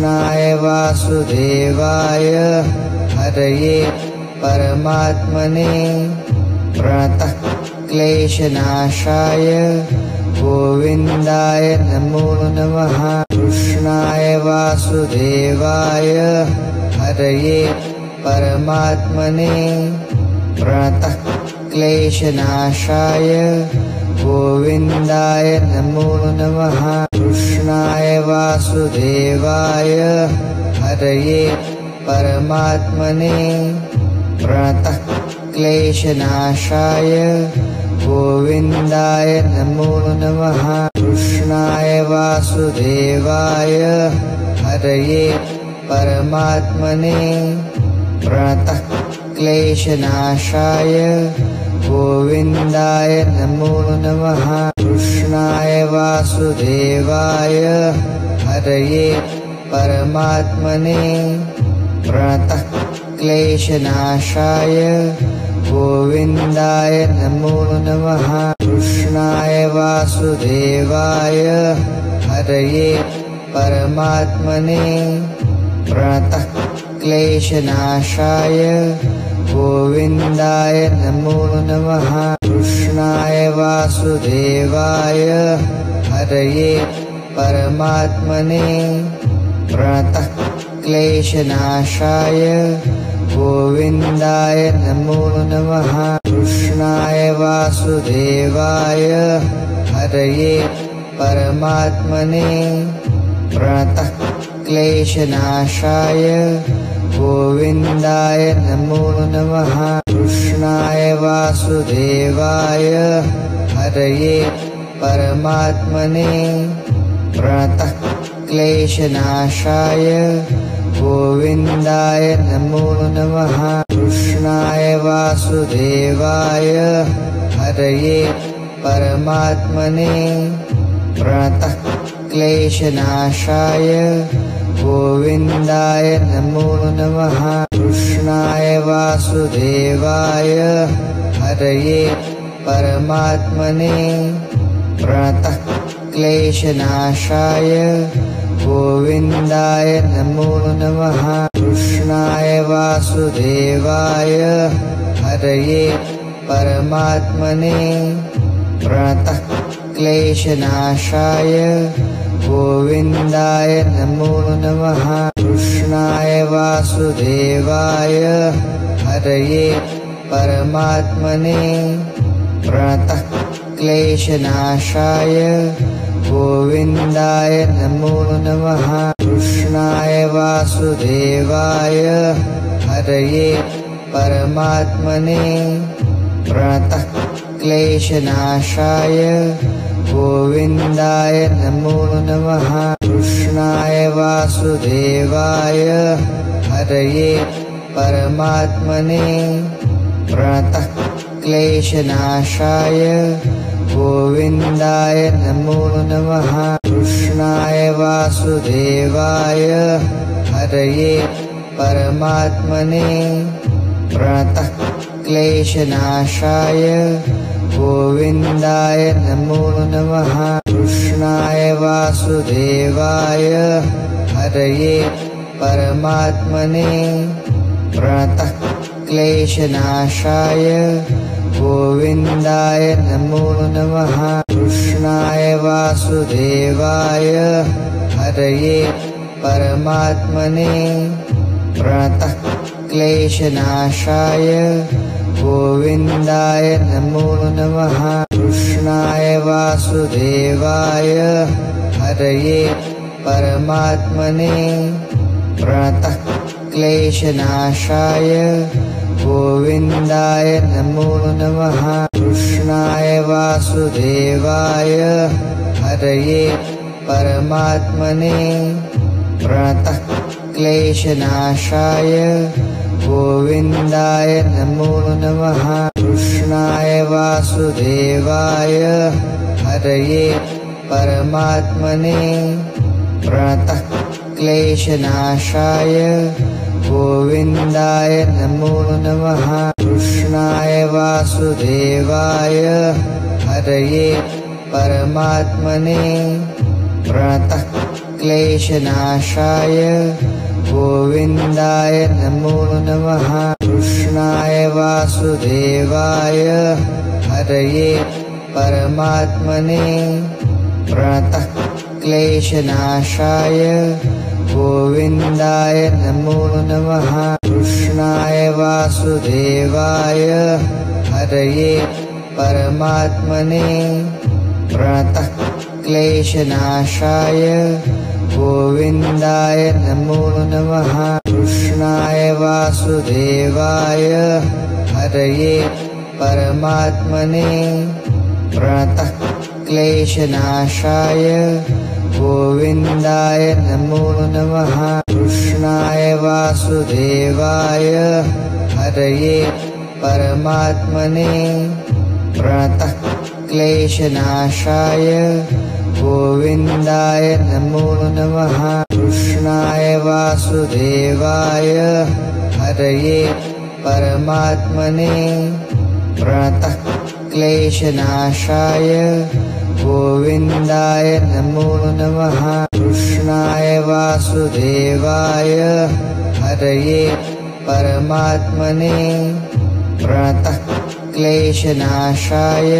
कृष्णाय वासुदेवाय हरये परमात्मने प्रणतः क्लेशनाशाय गोविन्दाय नमो नमः। कृष्णाय वासुदेवाय हरये परमात्मने प्रणतः क्लेशनाशाय गोविन्दाय नमो नमः। कृष्णाय वासुदेवाय हरये परमात्मने प्रणतः क्लेशनाशाय गोविन्दाय नमो नमः। कृष्णाय वासुदेवाय हरये परमात्मने प्रणतः क्लेशनाशाय गोविन्दाय नमो नमः। कृष्णाय वासुदेवाय हरये परमात्मने प्रणतः क्लेशनाशाय गोविन्दाय नमो नमः। कृष्णाय वासुदेवाय हरये परमात्मने प्रणतः क्लेशनाशाय गोविन्दाय नमो नमः। कृष्णाय वासुदेवाय हरये परमात्मने प्रणतः क्लेशनाशाय गोविन्दाय नमो नमः। कृष्णाय वासुदेवाय हरये परमात्मने प्रणतः क्लेशनाशाय गोविन्दाय नमो नमः। कृष्णाय वासुदेवाय हरये परमात्मने प्रणतः क्लेशनाशाय गोविन्दाय नमो नमः। कृष्णाय वासुदेवाय हरये परमात्मने प्रणतः क्लेशनाशाय गोविन्दाय नमो नमः। कृष्णाय वासुदेवाय हरये परमात्मने प्रणतः क्लेशनाशाय गोविन्दाय नमो नमः। कृष्णाय वासुदेवाय हरये परमात्मने प्रणतः क्लेशनाशाय गोविन्दाय नमो नमः। कृष्णाय वासुदेवाय हरये परमात्मने प्रणतः क्लेशनाशाय गोविन्दाय नमो नमः। कृष्णाय वासुदेवाय हरये परमात्मने प्रणतः क्लेशनाशाय गोविन्दाय नमो नमः। कृष्णाय वासुदेवाय हरये परमात्मने प्रणतः क्लेशनाशाय गोविन्दाय नमो नमः। कृष्णाय वासुदेवाय हरये परमात्मने प्रणतः क्लेशनाशाय गोविन्दाय नमो नमः। कृष्णाय वासुदेवाय हरये परमात्मने प्रणतः क्लेशनाशाय गोविन्दाय नमो नमः। कृष्णाय वासुदेवाय हरये परमात्मने प्रणतः क्लेशनाशाय गोविन्दाय नमो नमः। कृष्णाय वासुदेवाय हरये परमात्मने प्रणतः क्लेशनाशाय गोविन्दाय नमो नमः। कृष्णाय वासुदेवाय हरये परमात्मने प्रणतः क्लेशनाशाय गोविन्दाय नमो नमः। कृष्णाय वासुदेवाय हरये परमात्मने प्रणतः क्लेशनाशाय गोविन्दाय नमो नमः। कृष्णाय वासुदेवाय हरये परमात्मने प्रणतः क्लेशनाशाय गोविन्दाय नमो नमः। कृष्णाय वासुदेवाय हरये परमात्मने प्रणतः क्लेशनाशाय गोविन्दाय नमो नमः। कृष्णाय वासुदेवाय हरये परमात्मने प्रणतः क्लेशनाशाय गोविन्दाय नमो नमः। कृष्णाय वासुदेवाय हरये परमात्मने प्रणतः क्लेशनाशाय गोविन्दाय नमो नमः। कृष्णाय वासुदेवाय हरये परमात्मने प्रणतः क्लेशनाशाय गोविन्दाय नमो नमः। कृष्णाय वासुदेवाय हरये परमात्मने प्रणतः क्लेशनाशाय गोविन्दाय नमो नमः। कृष्णाय वासुदेवाय हरये परमात्मने प्रणतः क्लेशनाशाय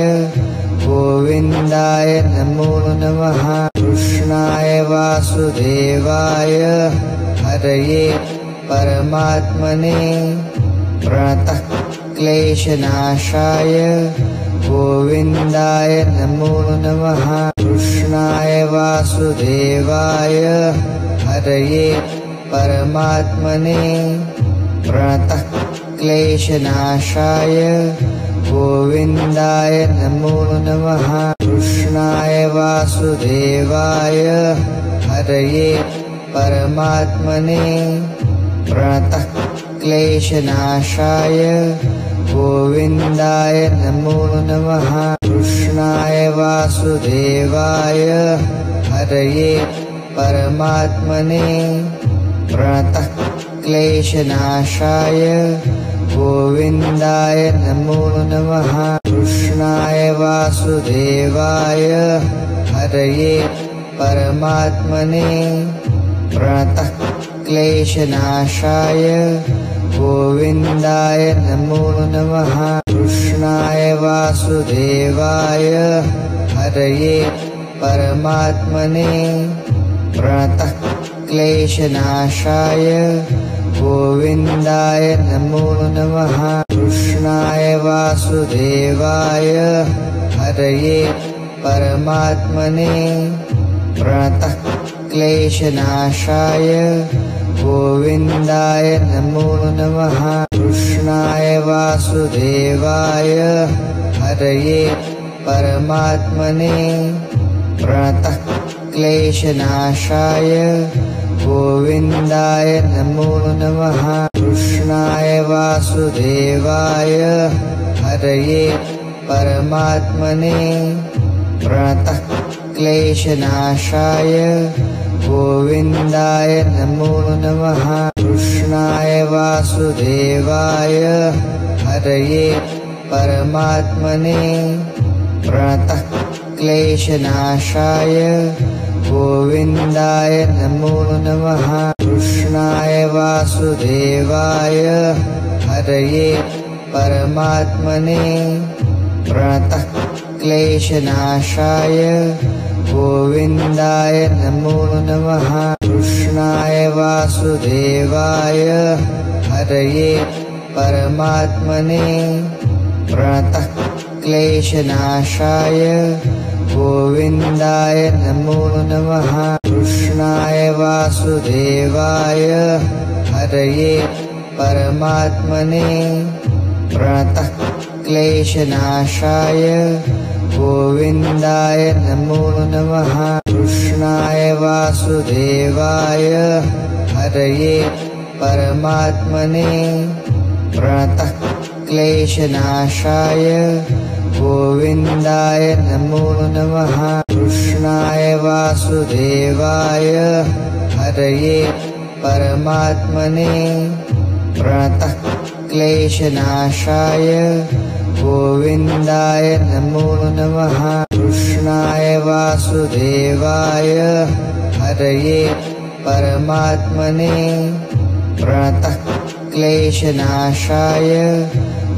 गोविन्दाय नमो नमः। कृष्णाय वासुदेवाय हरये परमात्मने प्रणतः क्लेशनाशाय गोविन्दाय नमो नमः। कृष्णाय वासुदेवाय हरये परमात्मने प्रणतः क्लेशनाशाय गोविन्दाय नमो नमः। कृष्णाय वासुदेवाय हरये परमात्मने प्रणतः क्लेशनाशाय गोविन्दाय नमो नमः। कृष्णाय वासुदेवाय हरये परमात्मने प्रणतः क्लेशनाशाय गोविन्दाय नमो नमः। कृष्णाय वासुदेवाय हरये परमात्मने प्रणतः क्लेशनाशाय गोविन्दाय नमो नमः। कृष्णाय वासुदेवाय हरये परमात्मने प्रणतः क्लेशनाशाय गोविन्दाय नमो नमः। कृष्णाय वासुदेवाय हरये परमात्मने प्रणतः क्लेशनाशाय गोविन्दाय नमो नमः। कृष्णाय वासुदेवाय हरये परमात्मने प्रणतः क्लेशनाशाय गोविन्दाय नमो नमः। कृष्णाय वासुदेवाय हरये परमात्मने प्रणतः क्लेशनाशाय गोविन्दाय नमो नमः। कृष्णाय वासुदेवाय हरये परमात्मने प्रणतः क्लेशनाशाय गोविन्दाय नमो नमः। कृष्णाय वासुदेवाय हरये परमात्मने प्रणतः क्लेशनाशाय गोविन्दाय नमो नमः। कृष्णाय वासुदेवाय हरये परमात्मने प्रणतः क्लेशनाशाय गोविन्दाय नमो नमः। कृष्णाय वासुदेवाय हरये परमात्मने प्रणतः क्लेशनाशाय गोविन्दाय नमो नमः। कृष्णाय वासुदेवाय हरये परमात्मने प्रणतः क्लेशनाशाय गोविन्दाय नमो नमः। कृष्णाय वासुदेवाय हरये परमात्मने प्रणतः क्लेशनाशाय गोविन्दाय नमो नमः। कृष्णाय वासुदेवाय हरये परमात्मने प्रणतः क्लेशनाशाय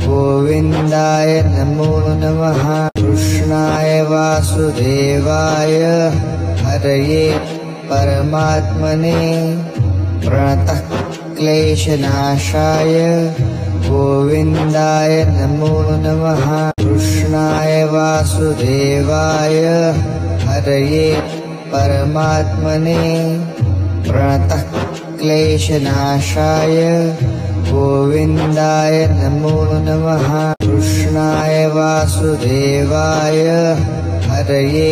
गोविन्दाय नमो नमः। कृष्णाय वासुदेवाय हरये परमात्मने प्रणतः क्लेशनाशाय गोविन्दाय नमो नमः। कृष्णाय वासुदेवाय हरये परमात्मने प्रणतः क्लेशनाशाय गोविन्दाय नमो नमः। कृष्णाय वासुदेवाय हरये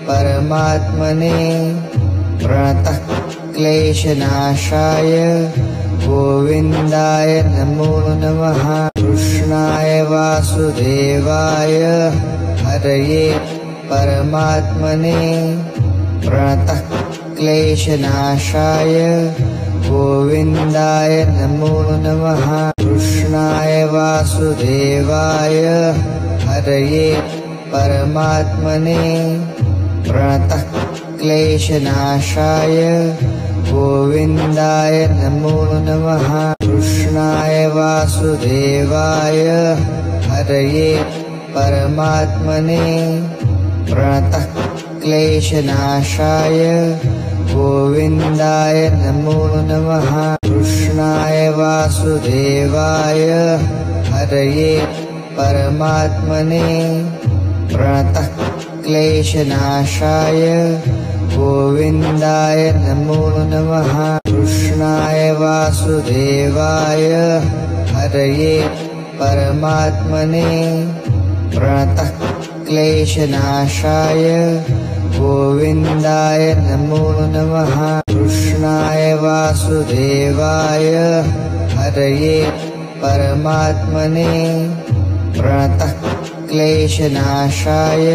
परमात्मने प्रणतः क्लेशनाशाय गोविन्दाय नमो नमः। कृष्णाय वासुदेवाय हरये परमात्मने प्रणतः क्लेशनाशाय गोविन्दाय नमो नमः। कृष्णाय वासुदेवाय हरये परमात्मने प्रणतः क्लेशनाशाय गोविन्दाय नमो नमः। कृष्णाय वासुदेवाय हरये परमात्मने प्रणतः क्लेशनाशाय गोविन्दाय नमो नमः। कृष्णाय वासुदेवाय हरये परमात्मने प्रणतः क्लेशनाशाय गोविन्दाय नमो नमः। कृष्णाय वासुदेवाय हरये परमात्मने प्रणतः क्लेशनाशाय गोविन्दाय नमो नमः। कृष्णाय वासुदेवाय हरये परमात्मने प्रणतः क्लेशनाशाय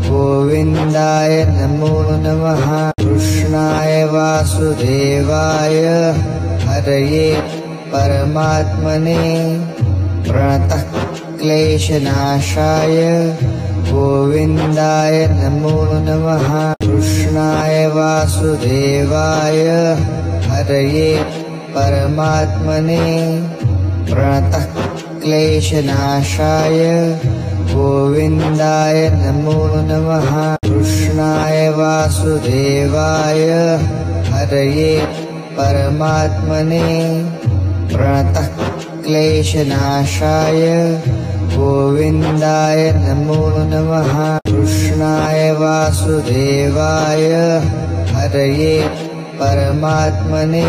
गोविन्दाय नमो नमः। कृष्णाय वासुदेवाय हरये परमात्मने प्रणतः क्लेशनाशाय गोविन्दाय नमो नमः। कृष्णाय वासुदेवाय हरये परमात्मने प्रणतः क्लेशनाशाय गोविन्दाय नमो नमः। कृष्णाय वासुदेवाय हरये परमात्मने प्रणतः क्लेशनाशाय गोविन्दाय नमो नमः। कृष्णाय वासुदेवाय हरये परमात्मने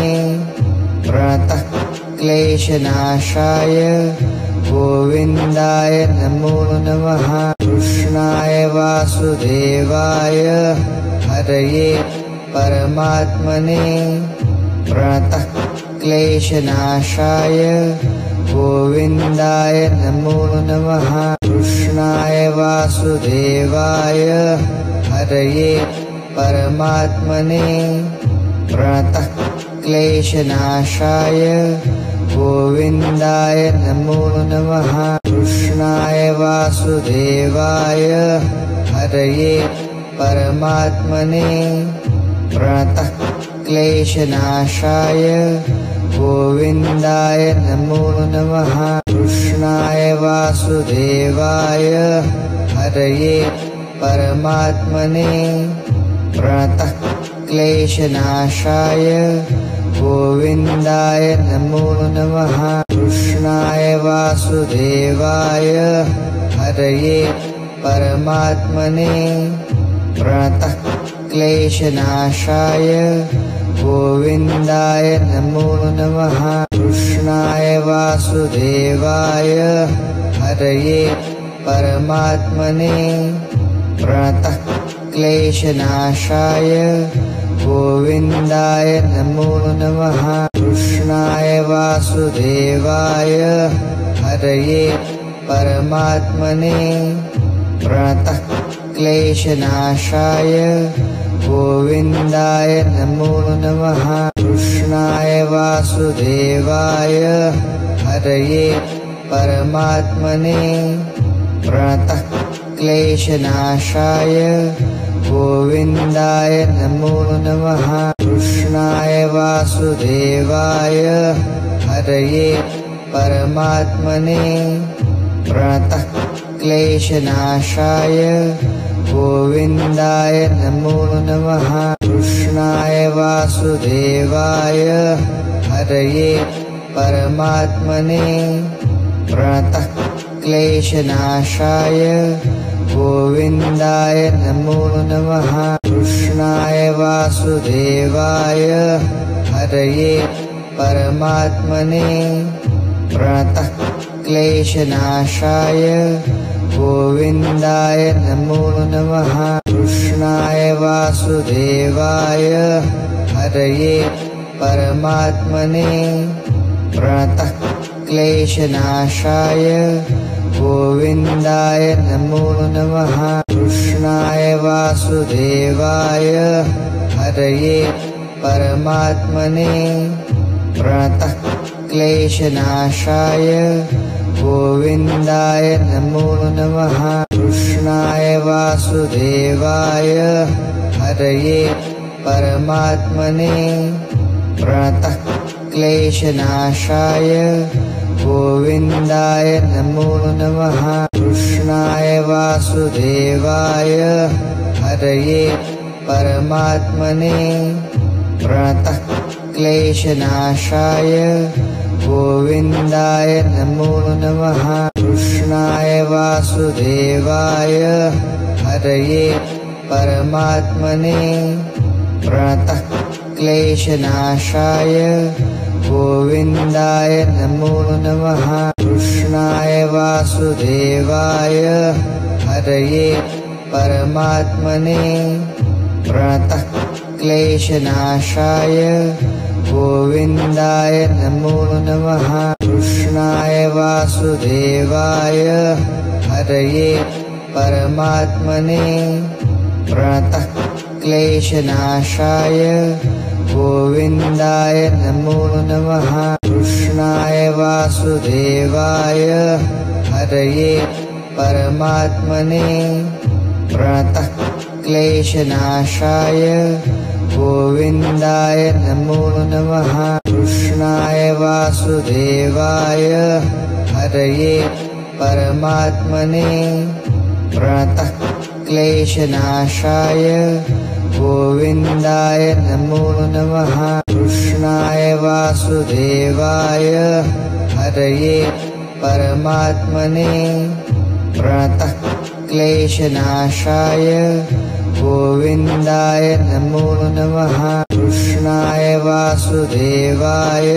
प्रणतः क्लेशनाशाय गोविन्दाय नमो नमः। कृष्णाय वासुदेवाय हरये परमात्मने प्रणतः क्लेशनाशाय गोविन्दाय नमो नमः। कृष्णाय वासुदेवाय हरये परमात्मने प्रणतः क्लेशनाशाय गोविन्दाय नमो नमः। कृष्णाय वासुदेवाय हरये परमात्मने प्रणतः क्लेशनाशाय गोविन्दाय नमो नमः। कृष्णाय वासुदेवाय हरये परमात्मने प्रणतः क्लेशनाशाय गोविन्दाय नमो नमः। कृष्णाय वासुदेवाय हरये परमात्मने प्रणतः क्लेशनाशाय गोविन्दाय नमो नमः। कृष्णाय वासुदेवाय हरये परमात्मने प्रणतः क्लेशनाशाय गोविन्दाय नमो नमः। कृष्णाय वासुदेवाय हरये परमात्मने प्रणतः क्लेशनाशाय गोविन्दाय नमो नमः। कृष्णाय वासुदेवाय हरये परमात्मने प्रणतः क्लेशनाशाय गोविन्दाय नमो नमः कृष्णाय वासुदेवाय हरये परमात्मने प्रणतः क्लेशनाशाय गोविन्दाय नमो नमः कृष्णाय वासुदेवाय हरये परमात्मने प्रणतः क्लेशनाशाय गोविन्दाय नमो नमः कृष्णाय वासुदेवाय हरये परमात्मने प्रणतः क्लेशनाशाय गोविन्दाय नमो नमः कृष्णाय वासुदेवाय हरये परमात्मने प्रणतः क्लेशनाशाय गोविन्दाय नमो नमः कृष्णाय वासुदेवाय हरये परमात्मने प्रणतः क्लेशनाशाय गोविन्दाय नमो नमः कृष्णाय वासुदेवाय हरये परमात्मने प्रणतः क्लेशनाशाय गोविन्दाय नमो नमः कृष्णाय वासुदेवाय हरये परमात्मने प्रणतः क्लेशनाशाय गोविन्दाय नमो नमः कृष्णाय वासुदेवाय हरये परमात्मने प्रणतः क्लेशनाशाय गोविन्दाय नमो नमः कृष्णाय वासुदेवाय हरये परमात्मने प्रणतः क्लेशनाशाय गोविन्दाय नमो नमः कृष्णाय वासुदेवाय हरये परमात्मने प्रणतः क्लेशनाशाय गोविन्दाय नमो नमः कृष्णाय वासुदेवाय हरये परमात्मने प्रणतः क्लेशनाशाय गोविन्दाय नमो नमः कृष्णाय वासुदेवाय हरये परमात्मने प्रणतः क्लेशनाशाय गोविन्दाय नमो नमः कृष्णाय वासुदेवाय हरये परमात्मने प्रणतः क्लेशनाशाय गोविन्दाय नमो नमः कृष्णाय वासुदेवाय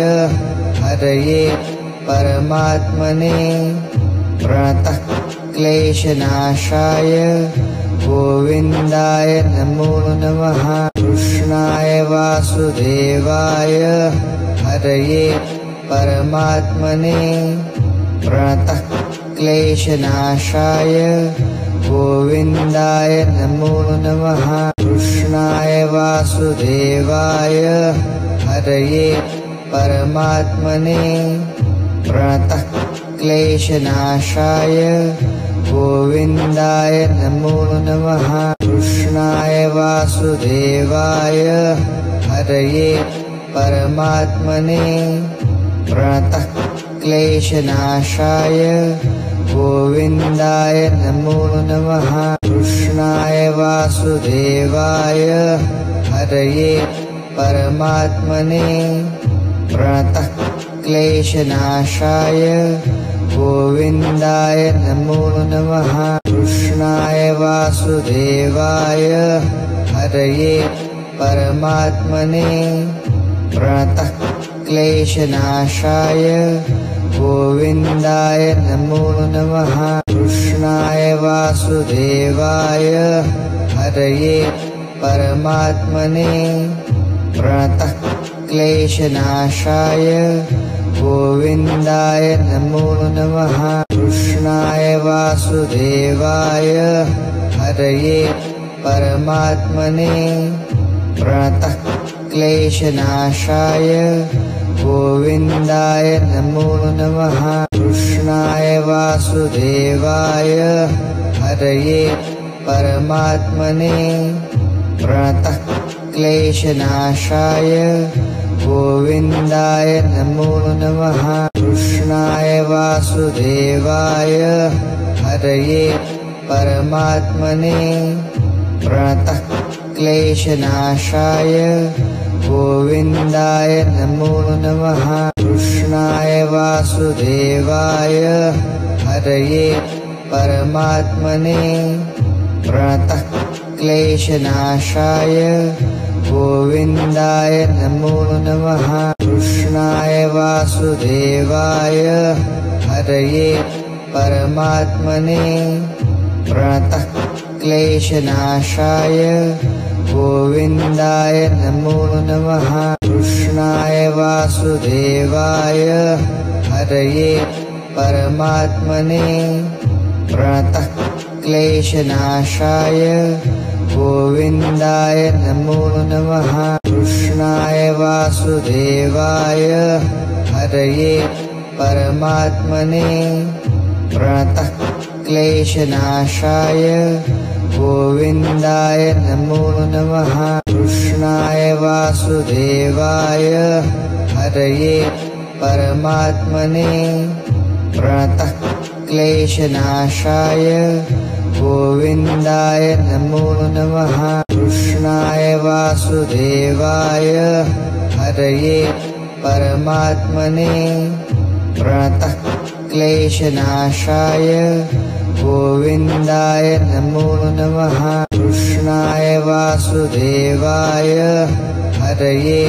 हरये परमात्मने प्रणतः क्लेशनाशाय गोविन्दाय नमो नमः कृष्णाय वासुदेवाय हरये परमात्मने प्रणतः क्लेशनाशाय गोविन्दाय नमो नमः कृष्णाय वासुदेवाय हरये परमात्मने प्रणतः क्लेशनाशाय गोविन्दाय नमो नमः कृष्णाय वासुदेवाय हरये परमात्मने प्रणतः क्लेशनाशाय गोविन्दाय नमो नमः कृष्णाय वासुदेवाय हरये परमात्मने प्रणतः क्लेशनाशाय गोविन्दाय नमो नमः कृष्णाय वासुदेवाय हरये परमात्मने प्रणतः क्लेशनाशाय गोविन्दाय नमो नमः कृष्णाय वासुदेवाय हरये परमात्मने प्रणतः क्लेशनाशाय गोविन्दाय नमो नमः कृष्णाय वासुदेवाय हरये परमात्मने प्रणतः क्लेशनाशाय गोविन्दाय नमो नमः कृष्णाय वासुदेवाय हरये परमात्मने प्रणतः क्लेशनाशाय गोविन्दाय नमो नमः। कृष्णाय वासुदेवाय हरये परमात्मने प्रणतः क्लेशनाशाय गोविन्दाय नमो नमः। कृष्णाय वासुदेवाय हरये परमात्मने प्रणतः क्लेशनाशाय गोविन्दाय नमो नमः। कृष्णाय वासुदेवाय हरये परमात्मने प्रणतः क्लेशनाशाय गोविन्दाय नमो नमः। कृष्णाय वासुदेवाय हरये परमात्मने प्रणतः क्लेशनाशाय गोविन्दाय नमो नमः। कृष्णाय वासुदेवाय हरये परमात्मने प्रणतः क्लेशनाशाय गोविन्दाय नमो नमः। कृष्णाय वासुदेवाय हरये परमात्मने प्रणतः क्लेशनाशाय गोविन्दाय नमो नमः। कृष्णाय वासुदेवाय हरये परमात्मने प्रणतः क्लेशनाशाय गोविन्दाय नमो नमः। कृष्णाय वासुदेवाय हरये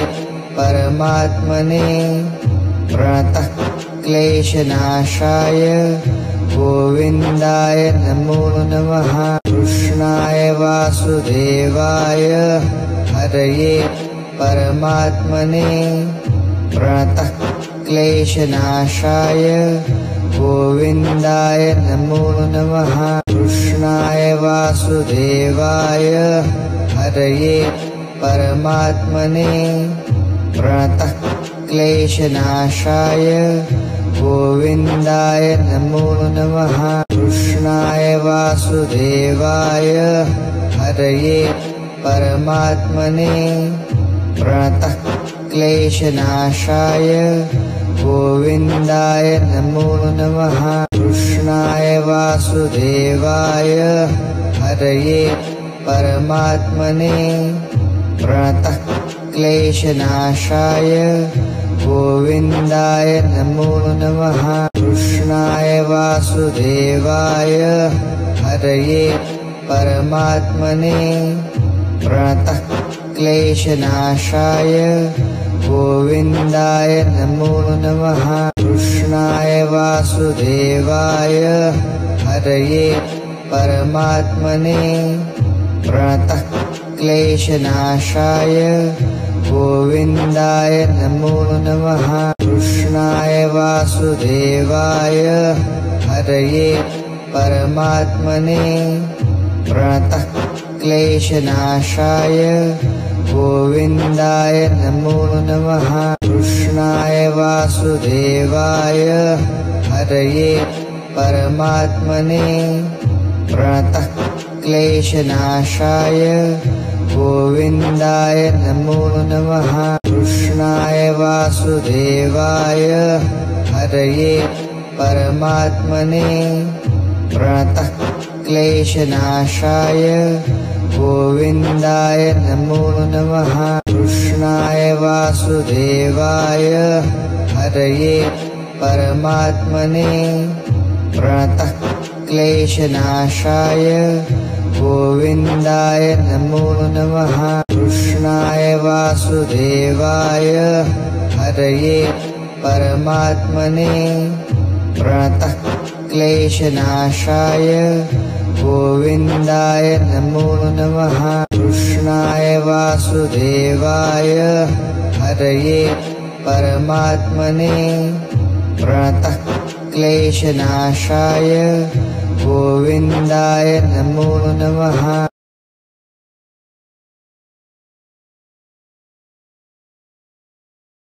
परमात्मने प्रणतः क्लेशनाशाय गोविन्दाय नमो नमः। कृष्णाय वासुदेवाय हरये परमात्मने प्रणतः क्लेशनाशाय गोविन्दाय नमो नमः। कृष्णाय वासुदेवाय हरये परमात्मने प्रणतः क्लेशनाशाय गोविन्दाय नमो नमः। कृष्णाय वासुदेवाय हरये परमात्मने प्रणतः क्लेशनाशाय गोविन्दाय नमो नमः। कृष्णाय वासुदेवाय हरये परमात्मने प्रणतः क्लेशनाशाय गोविन्दाय नमो नमः। कृष्णाय वासुदेवाय हरये परमात्मने प्रणतः क्लेशनाशाय गोविन्दाय नमो नमः। कृष्णाय वासुदेवाय हरये परमात्मने प्रणतः क्लेशनाशाय गोविन्दाय नमो नमः। कृष्णाय वासुदेवाय हरये परमात्मने प्रणतः क्लेशनाशाय गोविन्दाय नमो नमः। कृष्णाय वासुदेवाय हरये परमात्मने प्रणतः क्लेशनाशाय गोविन्दाय नमो नमः। कृष्णाय वासुदेवाय हरये परमात्मने प्रणतः क्लेशनाशाय गोविन्दाय नमो नमः। कृष्णाय वासुदेवाय हरये परमात्मने प्रणतः क्लेशनाशाय गोविन्दाय नमो नमः। कृष्णाय वासुदेवाय हरये परमात्मने प्रणतः क्लेशनाशाय गोविन्दाय नमो नमः। कृष्णाय वासुदेवाय हरये परमात्मने प्रणतः क्लेशनाशाय गोविन्दाय नमो नमः।